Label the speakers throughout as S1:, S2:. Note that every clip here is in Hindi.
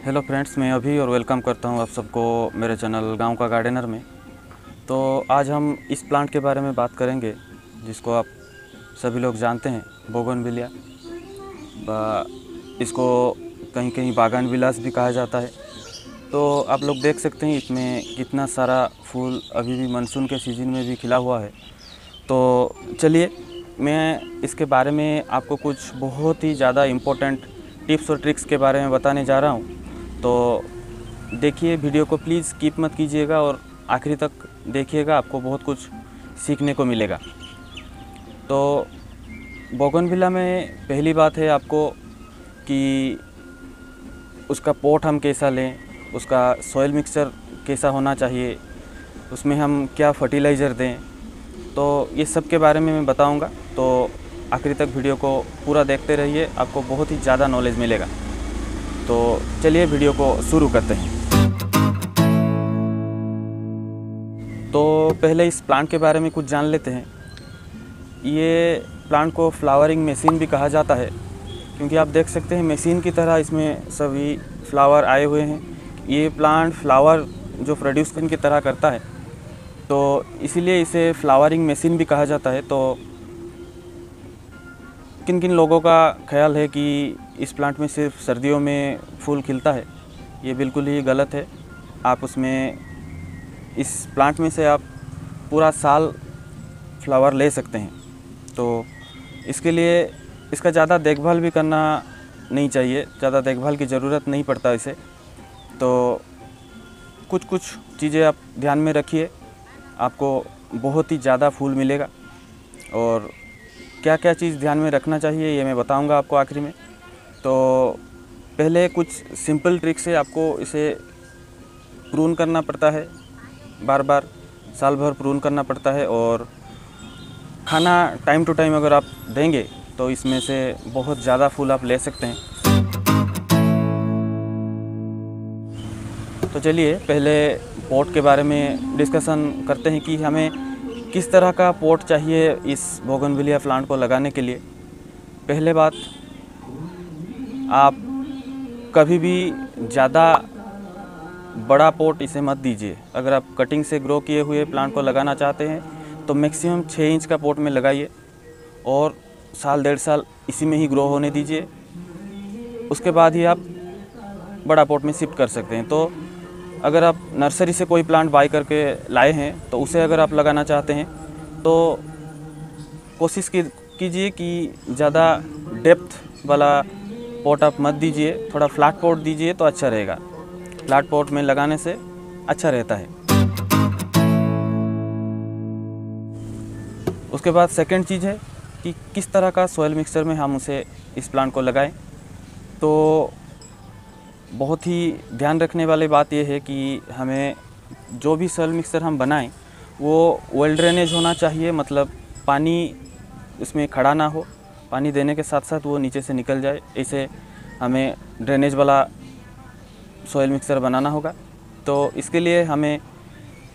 S1: हेलो फ्रेंड्स, मैं अभी और वेलकम करता हूं आप सबको मेरे चैनल गांव का गार्डनर में। तो आज हम इस प्लांट के बारे में बात करेंगे जिसको आप सभी लोग जानते हैं, बोगनविलिया। इसको कहीं कहीं बागान विलास भी कहा जाता है। तो आप लोग देख सकते हैं इसमें कितना सारा फूल अभी भी मानसून के सीज़न में भी खिला हुआ है। तो चलिए मैं इसके बारे में आपको कुछ बहुत ही ज़्यादा इम्पोर्टेंट टिप्स और ट्रिक्स के बारे में बताने जा रहा हूँ। तो देखिए, वीडियो को प्लीज़ स्किप मत कीजिएगा और आखिरी तक देखिएगा, आपको बहुत कुछ सीखने को मिलेगा। तो बोगनविला में पहली बात है आपको कि उसका पॉट हम कैसा लें, उसका सॉइल मिक्सचर कैसा होना चाहिए, उसमें हम क्या फर्टिलाइज़र दें। तो ये सब के बारे में मैं बताऊंगा। तो आखिरी तक वीडियो को पूरा देखते रहिए, आपको बहुत ही ज़्यादा नॉलेज मिलेगा। तो चलिए वीडियो को शुरू करते हैं। तो पहले इस प्लांट के बारे में कुछ जान लेते हैं। ये प्लांट को फ्लावरिंग मशीन भी कहा जाता है, क्योंकि आप देख सकते हैं मशीन की तरह इसमें सभी फ्लावर आए हुए हैं। ये प्लांट फ्लावर जो प्रोड्यूस की तरह करता है, तो इसीलिए इसे फ्लावरिंग मशीन भी कहा जाता है। तो किन किन लोगों का ख्याल है कि इस प्लांट में सिर्फ सर्दियों में फूल खिलता है, ये बिल्कुल ही गलत है। आप उसमें इस प्लांट में से आप पूरा साल फ्लावर ले सकते हैं। तो इसके लिए इसका ज़्यादा देखभाल भी करना नहीं चाहिए, ज़्यादा देखभाल की ज़रूरत नहीं पड़ता इसे। तो कुछ कुछ चीज़ें आप ध्यान में रखिए, आपको बहुत ही ज़्यादा फूल मिलेगा। और क्या क्या चीज़ ध्यान में रखना चाहिए ये मैं बताऊंगा आपको आखिरी में। तो पहले कुछ सिंपल ट्रिक से आपको इसे प्रून करना पड़ता है, बार बार साल भर प्रून करना पड़ता है। और खाना टाइम टू टाइम अगर आप देंगे तो इसमें से बहुत ज़्यादा फूल आप ले सकते हैं। तो चलिए पहले पॉट के बारे में डिस्कशन करते हैं कि हमें किस तरह का पॉट चाहिए इस बोगनविलिया प्लांट को लगाने के लिए। पहले बात, आप कभी भी ज़्यादा बड़ा पॉट इसे मत दीजिए। अगर आप कटिंग से ग्रो किए हुए प्लांट को लगाना चाहते हैं तो मैक्सिमम 6 इंच का पॉट में लगाइए और साल 1.5 साल इसी में ही ग्रो होने दीजिए। उसके बाद ही आप बड़ा पॉट में शिफ्ट कर सकते हैं। तो अगर आप नर्सरी से कोई प्लांट बाय करके लाए हैं तो उसे अगर आप लगाना चाहते हैं तो कोशिश कीजिए कि ज़्यादा डेप्थ वाला पॉट आप मत दीजिए, थोड़ा फ्लैट पॉट दीजिए तो अच्छा रहेगा। फ्लैट पॉट में लगाने से अच्छा रहता है। उसके बाद सेकंड चीज़ है कि किस तरह का सॉइल मिक्सचर में हम उसे इस प्लांट को लगाएं। तो बहुत ही ध्यान रखने वाली बात यह है कि हमें जो भी सॉइल मिक्सचर हम बनाएं वो वेल ड्रेनेज होना चाहिए। मतलब पानी इसमें खड़ा ना हो, पानी देने के साथ साथ वो नीचे से निकल जाए, ऐसे हमें ड्रेनेज वाला सॉइल मिक्सचर बनाना होगा। तो इसके लिए हमें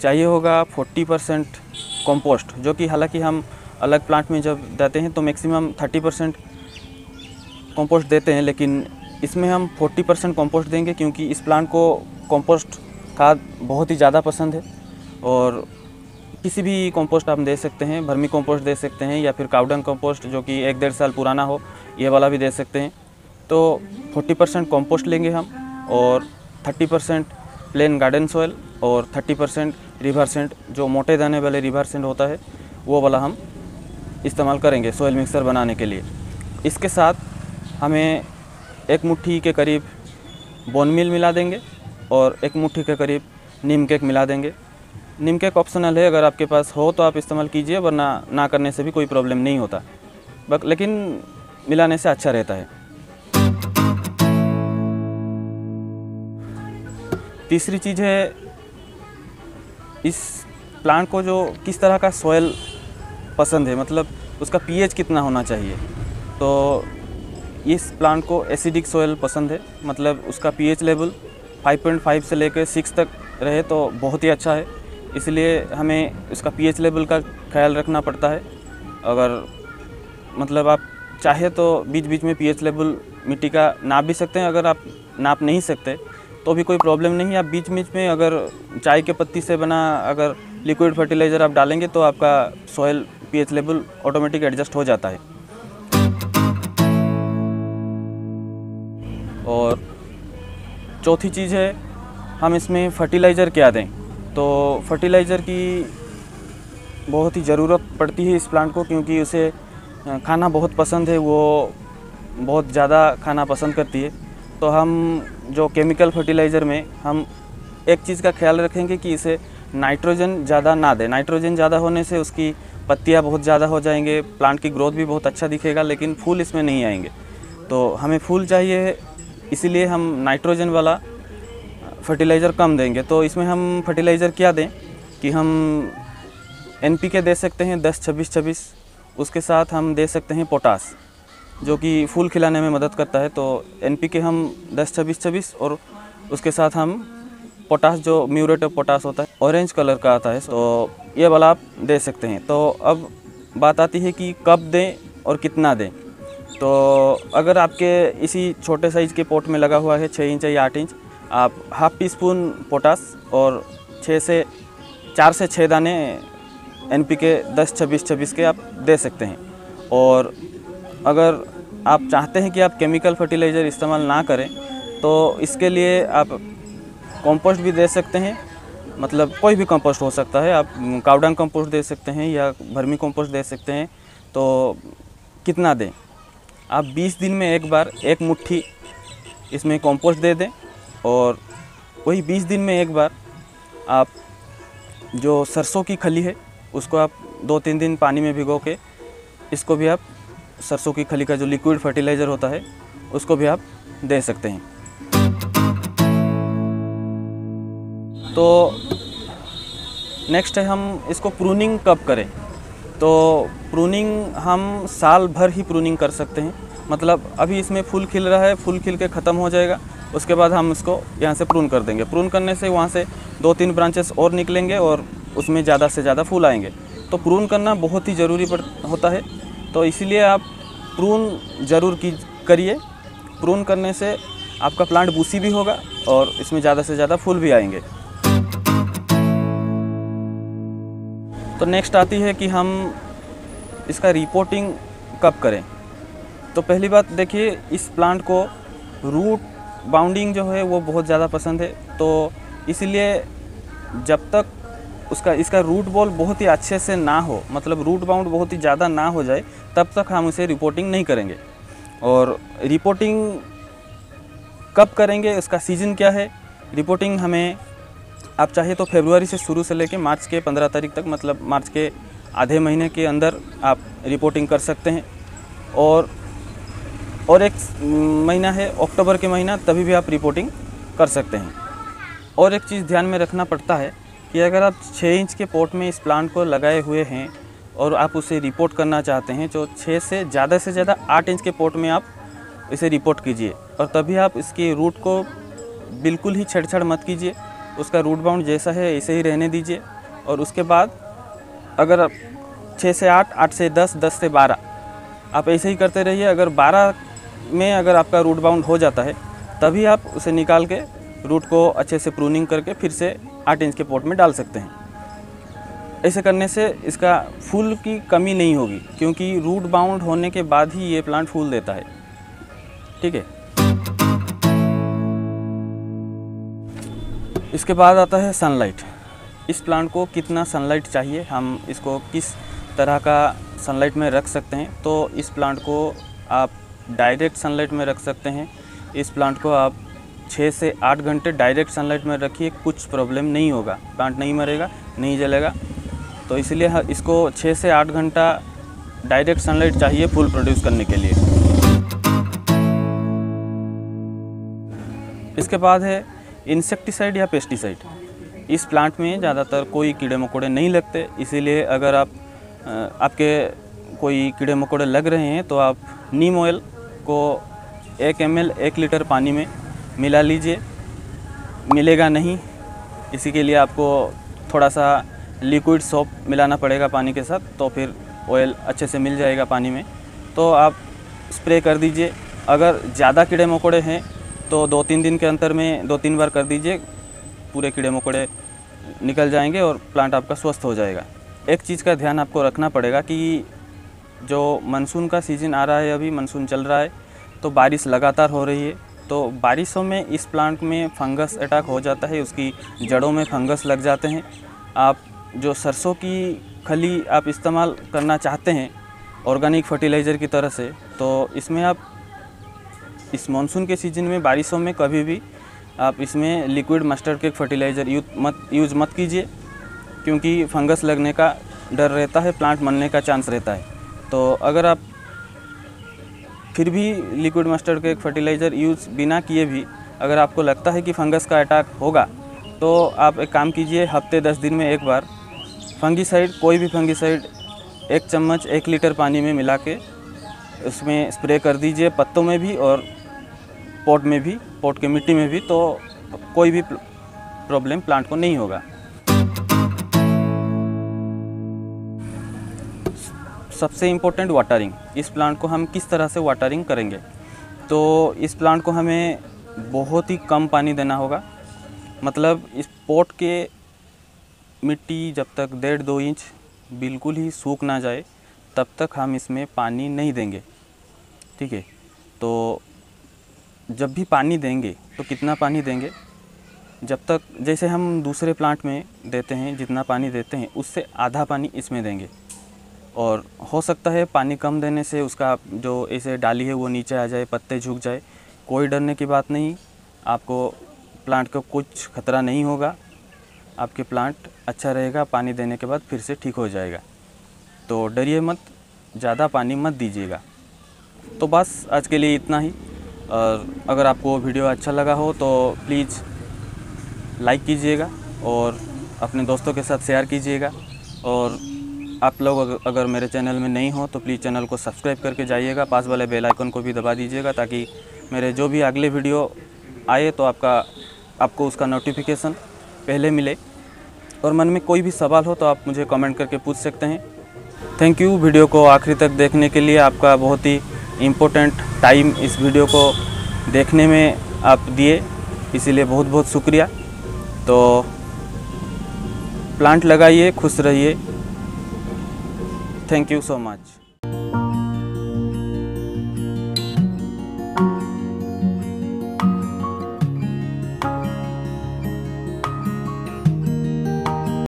S1: चाहिए होगा 40% कंपोस्ट, जो कि हालांकि हम अलग प्लांट में जब देते हैं तो मैक्सिमम 30% कंपोस्ट देते हैं, लेकिन इसमें हम 40% कंपोस्ट देंगे, क्योंकि इस प्लांट को कंपोस्ट खाद बहुत ही ज़्यादा पसंद है। और किसी भी कंपोस्ट आप दे सकते हैं, वर्मी कंपोस्ट दे सकते हैं या फिर काउडंग कंपोस्ट जो कि 1-1.5 साल पुराना हो, ये वाला भी दे सकते हैं। तो 40% कंपोस्ट लेंगे हम और 30% प्लेन गार्डन सॉइल और 30% रिवर सेंट, जो मोटे दाने वाले रिवर सेंट होता है वो वाला हम इस्तेमाल करेंगे सॉइल मिक्सर बनाने के लिए। इसके साथ हमें 1 मुट्ठी के करीब बोन मील मिला देंगे और 1 मुट्ठी के करीब नीम केक मिला देंगे। नीम केक ऑप्शनल है, अगर आपके पास हो तो आप इस्तेमाल कीजिए, वरना ना करने से भी कोई प्रॉब्लम नहीं होता, लेकिन मिलाने से अच्छा रहता है। तीसरी चीज़ है, इस प्लांट को जो किस तरह का सॉइल पसंद है, मतलब उसका पीएच कितना होना चाहिए। तो इस प्लांट को एसिडिक सॉइल पसंद है, मतलब उसका पीएच लेवल 5.5 से लेकर 6 तक रहे तो बहुत ही अच्छा है। इसलिए हमें इसका पीएच लेवल का ख्याल रखना पड़ता है। अगर मतलब आप चाहे तो बीच बीच में पीएच लेवल मिट्टी का नाप भी सकते हैं। अगर आप नाप नहीं सकते तो भी कोई प्रॉब्लम नहीं। आप बीच बीच में अगर चाय के पत्ती से बना अगर लिक्विड फर्टिलाइज़र आप डालेंगे तो आपका soil pH level automatic adjust हो जाता है। और चौथी चीज़ है, हम इसमें फर्टिलाइज़र क्या दें। तो फर्टिलाइज़र की बहुत ही ज़रूरत पड़ती है इस प्लांट को, क्योंकि उसे खाना बहुत पसंद है, वो बहुत ज़्यादा खाना पसंद करती है। तो हम जो केमिकल फर्टिलाइज़र में हम एक चीज़ का ख्याल रखेंगे कि इसे नाइट्रोजन ज़्यादा ना दें। नाइट्रोजन ज़्यादा होने से उसकी पत्तियां बहुत ज़्यादा हो जाएंगे, प्लांट की ग्रोथ भी बहुत अच्छा दिखेगा, लेकिन फूल इसमें नहीं आएंगे। तो हमें फूल चाहिए, इसीलिए हम नाइट्रोजन वाला फर्टिलाइज़र कम देंगे। तो इसमें हम फर्टिलाइज़र क्या दें कि हम NPK दे सकते हैं 10-26-26, उसके साथ हम दे सकते हैं पोटास, जो कि फूल खिलाने में मदद करता है। तो NPK हम 10-26-26 और उसके साथ हम पोटास, जो म्यूरेट ऑफ पोटास होता है, ऑरेंज कलर का आता है, तो ये वाला आप दे सकते हैं। तो अब बात आती है कि कब दें और कितना दें। तो अगर आपके इसी छोटे साइज़ के पॉट में लगा हुआ है 6 इंच या 8 इंच, आप हाफ़ टी स्पून पोटास और 4 से 6 दाने NPK 10-26-26 के आप दे सकते हैं। और अगर आप चाहते हैं कि आप केमिकल फर्टिलाइज़र इस्तेमाल ना करें, तो इसके लिए आप कंपोस्ट भी दे सकते हैं, मतलब कोई भी कंपोस्ट हो सकता है। आप कावडंग कंपोस्ट दे सकते हैं या वर्मी कंपोस्ट दे सकते हैं। तो कितना दें, आप 20 दिन में एक बार 1 मुट्ठी इसमें कंपोस्ट दे दें, और वही 20 दिन में एक बार आप जो सरसों की खली है उसको आप 2-3 दिन पानी में भिगो के, इसको भी आप सरसों की खली का जो लिक्विड फर्टिलाइज़र होता है उसको भी आप दे सकते हैं। तो नेक्स्ट है, हम इसको प्रूनिंग कब करें। तो प्रूनिंग हम साल भर ही प्रूनिंग कर सकते हैं। मतलब अभी इसमें फूल खिल रहा है, फूल खिल के ख़त्म हो जाएगा, उसके बाद हम इसको यहाँ से प्रून कर देंगे। प्रून करने से वहाँ से 2-3 ब्रांचेस और निकलेंगे और उसमें ज़्यादा से ज़्यादा फूल आएंगे। तो प्रून करना बहुत ही ज़रूरी होता है। तो इसीलिए आप प्रून ज़रूर करिए। प्रून करने से आपका प्लांट बूसी भी होगा और इसमें ज़्यादा से ज़्यादा फूल भी आएंगे। तो नेक्स्ट आती है कि हम इसका रिपोर्टिंग कब करें। तो पहली बात देखिए, इस प्लांट को रूट बाउंडिंग जो है वो बहुत ज़्यादा पसंद है। तो इसीलिए जब तक इसका रूट बॉल बहुत ही अच्छे से ना हो, मतलब रूट बाउंड बहुत ही ज़्यादा ना हो जाए, तब तक हम उसे रिपोर्टिंग नहीं करेंगे। और रिपोर्टिंग कब करेंगे, उसका सीज़न क्या है। रिपोर्टिंग हमें, आप चाहे तो फरवरी से शुरू से लेकर मार्च के 15 तारीख तक, मतलब मार्च के आधे महीने के अंदर आप रिपोर्टिंग कर सकते हैं। और एक महीना है अक्टूबर के महीना, तभी भी आप रिपोर्टिंग कर सकते हैं। और एक चीज़ ध्यान में रखना पड़ता है कि अगर आप 6 इंच के पॉट में इस प्लांट को लगाए हुए हैं और आप उसे रिपोर्ट करना चाहते हैं, तो 6 से ज़्यादा 8 इंच के पॉट में आप इसे रिपोर्ट कीजिए। और तभी आप इसकी रूट को बिल्कुल ही छेड़छाड़ मत कीजिए, उसका रूट बाउंड जैसा है ऐसे ही रहने दीजिए। और उसके बाद अगर 6 से 8, 8 से 10, 10 से 12 आप ऐसे ही करते रहिए। अगर 12 में अगर आपका रूट बाउंड हो जाता है, तभी आप उसे निकाल के रूट को अच्छे से प्रूनिंग करके फिर से 8 इंच के पॉट में डाल सकते हैं। ऐसे करने से इसका फूल की कमी नहीं होगी, क्योंकि रूट बाउंड होने के बाद ही ये प्लांट फूल देता है। ठीक है। इसके बाद आता है सनलाइट। इस प्लांट को कितना सनलाइट चाहिए, हम इसको किस तरह का सनलाइट में रख सकते हैं। तो इस प्लांट को आप डायरेक्ट सनलाइट में रख सकते हैं। इस प्लांट को आप 6 से 8 घंटे डायरेक्ट सनलाइट में रखिए, कुछ प्रॉब्लम नहीं होगा, प्लांट नहीं मरेगा, नहीं जलेगा। तो इसलिए इसको 6 से 8 घंटा डायरेक्ट सनलाइट चाहिए फूल प्रोड्यूस करने के लिए। इसके बाद है इंसेक्टिसाइड या पेस्टिसाइड। इस प्लांट में ज़्यादातर कोई कीड़े मकोड़े नहीं लगते, इसीलिए अगर आपके कोई कीड़े मकोड़े लग रहे हैं तो आप नीम ऑयल को 1 ml 1 लीटर पानी में मिला लीजिए। मिलेगा नहीं, इसी के लिए आपको थोड़ा सा लिक्विड सोप मिलाना पड़ेगा पानी के साथ, तो फिर ऑयल अच्छे से मिल जाएगा पानी में। तो आप स्प्रे कर दीजिए। अगर ज़्यादा कीड़े मकोड़े हैं तो 2-3 दिन के अंतर में 2-3 बार कर दीजिए, पूरे कीड़े मकोड़े निकल जाएंगे और प्लांट आपका स्वस्थ हो जाएगा। एक चीज़ का ध्यान आपको रखना पड़ेगा कि जो मानसून का सीज़न आ रहा है, अभी मानसून चल रहा है तो बारिश लगातार हो रही है, तो बारिशों में इस प्लांट में फंगस अटैक हो जाता है, उसकी जड़ों में फंगस लग जाते हैं। आप जो सरसों की खली आप इस्तेमाल करना चाहते हैं ऑर्गेनिक फर्टिलाइज़र की तरह से, तो इसमें आप इस मानसून के सीज़न में बारिशों में कभी भी आप इसमें liquid mustard cake fertiliser use मत कीजिए, क्योंकि फंगस लगने का डर रहता है, प्लांट मरने का चांस रहता है। तो अगर आप फिर भी liquid mustard cake fertiliser use बिना किए भी अगर आपको लगता है कि फंगस का अटैक होगा, तो आप एक काम कीजिए, हफ्ते 10 दिन में एक बार फंगीसाइड, कोई भी फंगीसाइड 1 चम्मच 1 लीटर पानी में मिला के उसमें स्प्रे कर दीजिए, पत्तों में भी और पॉट में भी, पॉट की मिट्टी में भी, तो कोई भी प्रॉब्लम प्लांट को नहीं होगा। सबसे इम्पोर्टेंट वाटरिंग, इस प्लांट को हम किस तरह से वाटरिंग करेंगे, तो इस प्लांट को हमें बहुत ही कम पानी देना होगा। मतलब इस पॉट के मिट्टी जब तक 1.5-2 इंच बिल्कुल ही सूख ना जाए तब तक हम इसमें पानी नहीं देंगे, ठीक है। तो जब भी पानी देंगे तो कितना पानी देंगे, जब तक जैसे हम दूसरे प्लांट में देते हैं जितना पानी देते हैं उससे आधा पानी इसमें देंगे। और हो सकता है पानी कम देने से उसका जो ऐसे डाली है वो नीचे आ जाए, पत्ते झुक जाए, कोई डरने की बात नहीं। आपको प्लांट को कुछ खतरा नहीं होगा, आपके प्लांट अच्छा रहेगा, पानी देने के बाद फिर से ठीक हो जाएगा। तो डरिए मत, ज़्यादा पानी मत दीजिएगा। तो बस आज के लिए इतना ही। और अगर आपको वीडियो अच्छा लगा हो तो प्लीज़ लाइक कीजिएगा और अपने दोस्तों के साथ शेयर कीजिएगा। और आप लोग अगर मेरे चैनल में नहीं हो तो प्लीज़ चैनल को सब्सक्राइब करके जाइएगा, पास वाले बेल आइकन को भी दबा दीजिएगा, ताकि मेरे जो भी अगले वीडियो आए तो आपको उसका नोटिफिकेशन पहले मिले। और मन में कोई भी सवाल हो तो आप मुझे कमेंट करके पूछ सकते हैं। थैंक यू वीडियो को आखिरी तक देखने के लिए। आपका बहुत ही इम्पोर्टेंट टाइम इस वीडियो को देखने में आप दिए, इसीलिए बहुत बहुत शुक्रिया। तो प्लांट लगाइए, खुश रहिए। Thank you so much.